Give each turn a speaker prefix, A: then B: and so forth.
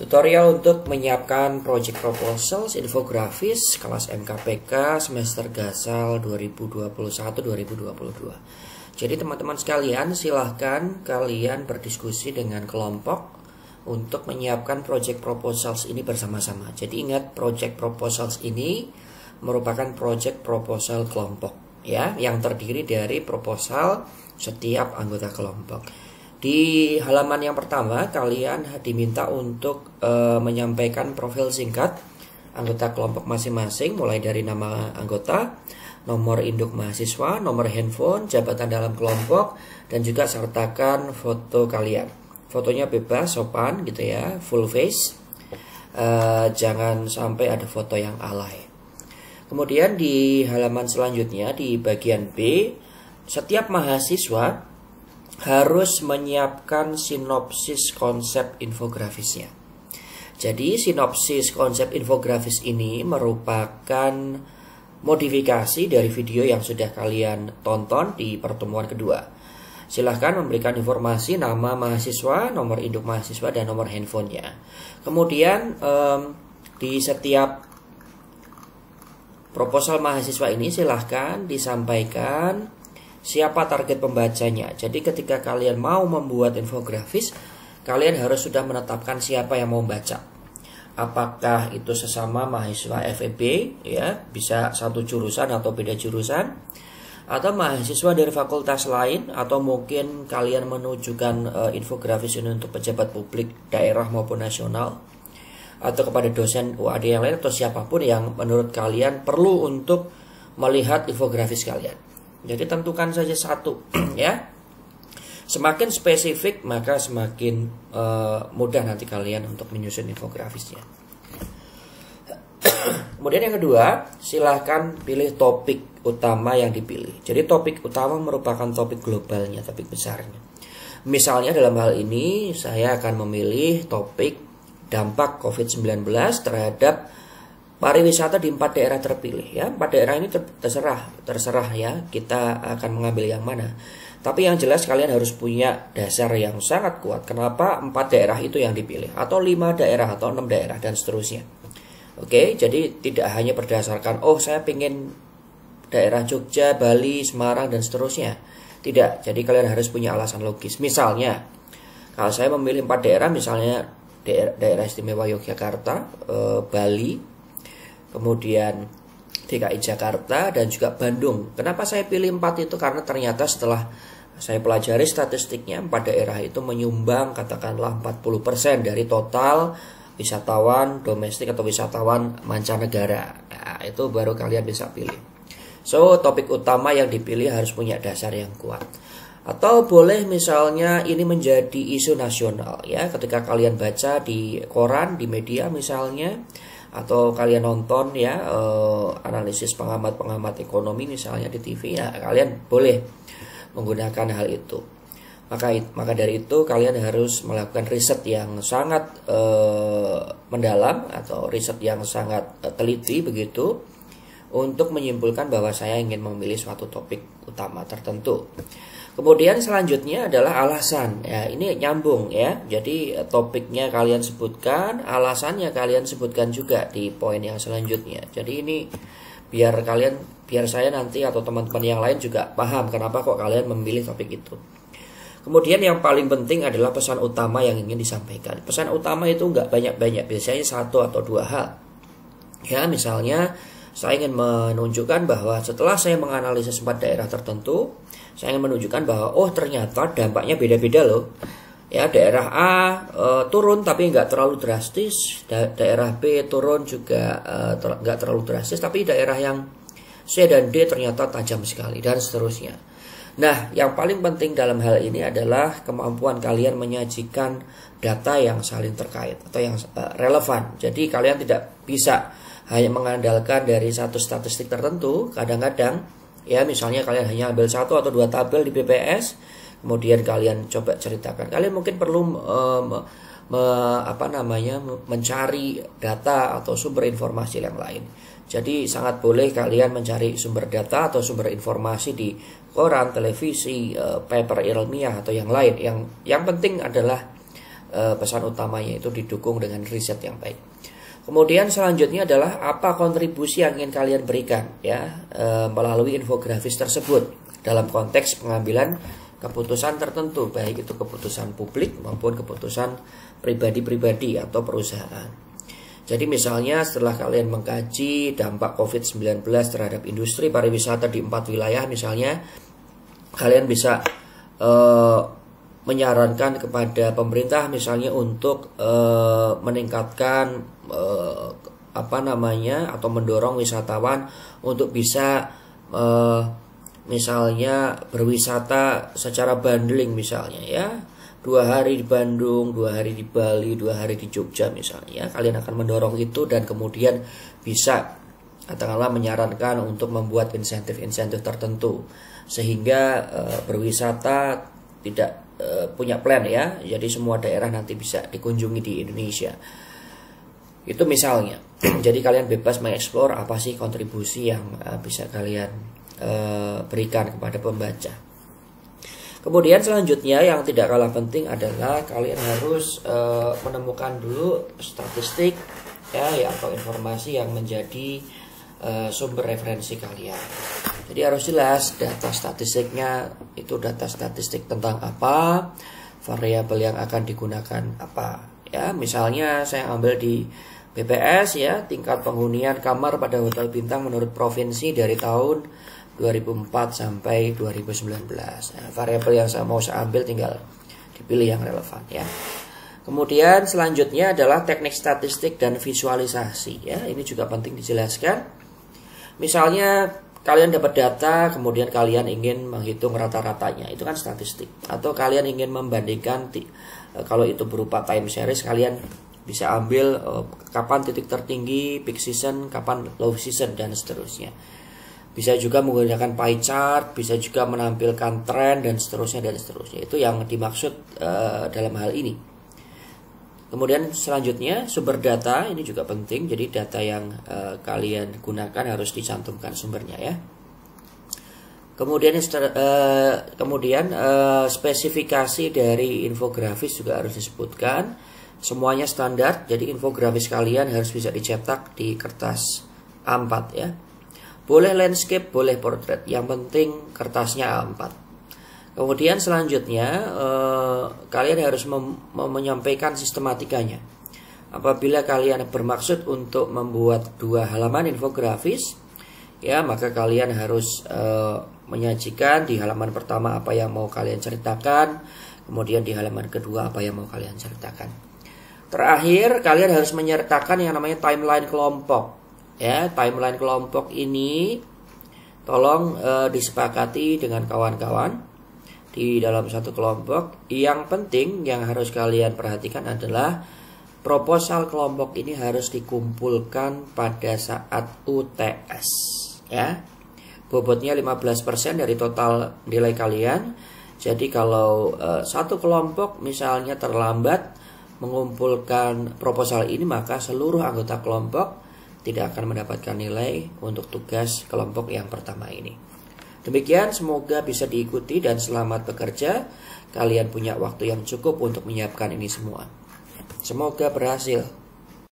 A: Tutorial untuk menyiapkan project proposals infografis kelas MKPK semester Gasal 2021-2022. Jadi teman-teman sekalian, silahkan kalian berdiskusi dengan kelompok untuk menyiapkan project proposals ini bersama-sama. Jadi ingat, project proposals ini merupakan project proposal kelompok ya, yang terdiri dari proposal setiap anggota kelompok. Di halaman yang pertama, kalian diminta untuk menyampaikan profil singkat anggota kelompok masing-masing, mulai dari nama anggota, nomor induk mahasiswa, nomor handphone, jabatan dalam kelompok, dan juga sertakan foto kalian. Fotonya bebas, sopan gitu ya, full face, jangan sampai ada foto yang alay. Kemudian di halaman selanjutnya, di bagian B, setiap mahasiswa harus menyiapkan sinopsis konsep infografisnya. Jadi sinopsis konsep infografis ini merupakan modifikasi dari video yang sudah kalian tonton di pertemuan kedua. Silahkan memberikan informasi nama mahasiswa, nomor induk mahasiswa, dan nomor handphonenya. Kemudian di setiap proposal mahasiswa ini silahkan disampaikan siapa target pembacanya. Jadi ketika kalian mau membuat infografis, kalian harus sudah menetapkan siapa yang mau baca. Apakah itu sesama mahasiswa FEB ya, bisa satu jurusan atau beda jurusan, atau mahasiswa dari fakultas lain, atau mungkin kalian menunjukkan infografis ini untuk pejabat publik daerah maupun nasional, atau kepada dosen UAD yang lain, atau siapapun yang menurut kalian perlu untuk melihat infografis kalian. Jadi tentukan saja satu ya. Semakin spesifik maka semakin mudah nanti kalian untuk menyusun infografisnya. Kemudian yang kedua, silahkan pilih topik utama yang dipilih. Jadi topik utama merupakan topik globalnya, topik besarnya. Misalnya dalam hal ini saya akan memilih topik dampak COVID-19 terhadap pariwisata di 4 daerah terpilih ya. 4 daerah ini terserah ya, kita akan mengambil yang mana. Tapi yang jelas kalian harus punya dasar yang sangat kuat. Kenapa 4 daerah itu yang dipilih, atau 5 daerah, atau 6 daerah, dan seterusnya. Oke, jadi tidak hanya berdasarkan saya pengen daerah Jogja, Bali, Semarang, dan seterusnya. Tidak, jadi kalian harus punya alasan logis. Misalnya, kalau saya memilih 4 daerah, misalnya daerah istimewa Yogyakarta, Bali, kemudian DKI Jakarta, dan juga Bandung. Kenapa saya pilih 4 itu? Karena ternyata setelah saya pelajari statistiknya, 4 daerah itu menyumbang katakanlah 40% dari total wisatawan domestik atau wisatawan mancanegara. Nah, itu baru kalian bisa pilih. So, topik utama yang dipilih harus punya dasar yang kuat. Atau boleh misalnya ini menjadi isu nasional ya, ketika kalian baca di koran, di media misalnya, atau kalian nonton ya analisis pengamat ekonomi misalnya di TV ya, kalian boleh menggunakan hal itu. Maka dari itu kalian harus melakukan riset yang sangat mendalam, atau riset yang sangat teliti begitu, untuk menyimpulkan bahwa saya ingin memilih suatu topik utama tertentu. Kemudian selanjutnya adalah alasan. Ya, ini nyambung ya. Jadi topiknya kalian sebutkan, alasannya kalian sebutkan juga di poin yang selanjutnya. Jadi ini biar saya nanti atau teman-teman yang lain juga paham kenapa kok kalian memilih topik itu. Kemudian yang paling penting adalah pesan utama yang ingin disampaikan. Pesan utama itu nggak banyak-banyak, biasanya 1 atau 2 hal. Ya, misalnya saya ingin menunjukkan bahwa setelah saya menganalisis 4 daerah tertentu, saya ingin menunjukkan bahwa ternyata dampaknya beda-beda loh. Ya, daerah A turun tapi nggak terlalu drastis, daerah B turun juga nggak terlalu drastis, tapi daerah yang C dan D ternyata tajam sekali, dan seterusnya. Nah, yang paling penting dalam hal ini adalah kemampuan kalian menyajikan data yang saling terkait atau yang relevan. Jadi kalian tidak bisa hanya mengandalkan dari satu statistik tertentu. Kadang-kadang ya, misalnya kalian hanya ambil 1 atau 2 tabel di BPS, kemudian kalian coba ceritakan. Kalian mungkin perlu mencari data atau sumber informasi yang lain. Jadi sangat boleh kalian mencari sumber data atau sumber informasi di koran, televisi, paper ilmiah, atau yang lain. Yang penting adalah pesan utamanya itu didukung dengan riset yang baik. Kemudian selanjutnya adalah apa kontribusi yang ingin kalian berikan ya melalui infografis tersebut dalam konteks pengambilan keputusan tertentu, baik itu keputusan publik maupun keputusan pribadi-pribadi atau perusahaan. Jadi misalnya setelah kalian mengkaji dampak COVID-19 terhadap industri pariwisata di 4 wilayah misalnya, kalian bisa menyarankan kepada pemerintah misalnya untuk meningkatkan atau mendorong wisatawan untuk bisa misalnya berwisata secara bundling misalnya ya, 2 hari di Bandung, 2 hari di Bali, 2 hari di Jogja misalnya ya. Kalian akan mendorong itu dan kemudian bisa katakanlah menyarankan untuk membuat insentif-insentif tertentu sehingga berwisata tidak punya plan ya. Jadi semua daerah nanti bisa dikunjungi di Indonesia. Itu misalnya. Jadi kalian bebas mengeksplor apa sih kontribusi yang bisa kalian berikan kepada pembaca. Kemudian selanjutnya yang tidak kalah penting adalah kalian harus menemukan dulu statistik ya atau informasi yang menjadi sumber referensi kalian. Jadi harus jelas data statistiknya itu data statistik tentang apa, variabel yang akan digunakan apa. Ya, misalnya saya ambil di BPS ya, tingkat penghunian kamar pada hotel bintang menurut provinsi dari tahun 2004 sampai 2019. Nah, variabel yang saya ambil tinggal dipilih yang relevan ya. Kemudian selanjutnya adalah teknik statistik dan visualisasi ya. Ini juga penting dijelaskan. Misalnya kalian dapat data, kemudian kalian ingin menghitung rata-ratanya, itu kan statistik. Atau kalian ingin membandingkan, kalau itu berupa time series, kalian bisa ambil kapan titik tertinggi, peak season, kapan low season, dan seterusnya. Bisa juga menggunakan pie chart, bisa juga menampilkan tren, dan seterusnya, dan seterusnya. Itu yang dimaksud dalam hal ini. Kemudian selanjutnya sumber data ini juga penting. Jadi data yang kalian gunakan harus dicantumkan sumbernya ya. Kemudian spesifikasi dari infografis juga harus disebutkan. Semuanya standar. Jadi infografis kalian harus bisa dicetak di kertas A4 ya. Boleh landscape, boleh portrait. Yang penting kertasnya A4. Kemudian selanjutnya kalian harus menyampaikan sistematikanya. Apabila kalian bermaksud untuk membuat 2 halaman infografis, ya maka kalian harus menyajikan di halaman pertama apa yang mau kalian ceritakan, kemudian di halaman kedua apa yang mau kalian ceritakan. Terakhir kalian harus menyertakan yang namanya timeline kelompok. Ya, timeline kelompok ini tolong disepakati dengan kawan-kawan di dalam satu kelompok. Yang penting yang harus kalian perhatikan adalah proposal kelompok ini harus dikumpulkan pada saat UTS ya. Bobotnya 15% dari total nilai kalian. Jadi kalau satu kelompok misalnya terlambat mengumpulkan proposal ini, maka seluruh anggota kelompok tidak akan mendapatkan nilai untuk tugas kelompok yang pertama ini. Demikian, semoga bisa diikuti dan selamat bekerja. Kalian punya waktu yang cukup untuk menyiapkan ini semua. Semoga berhasil.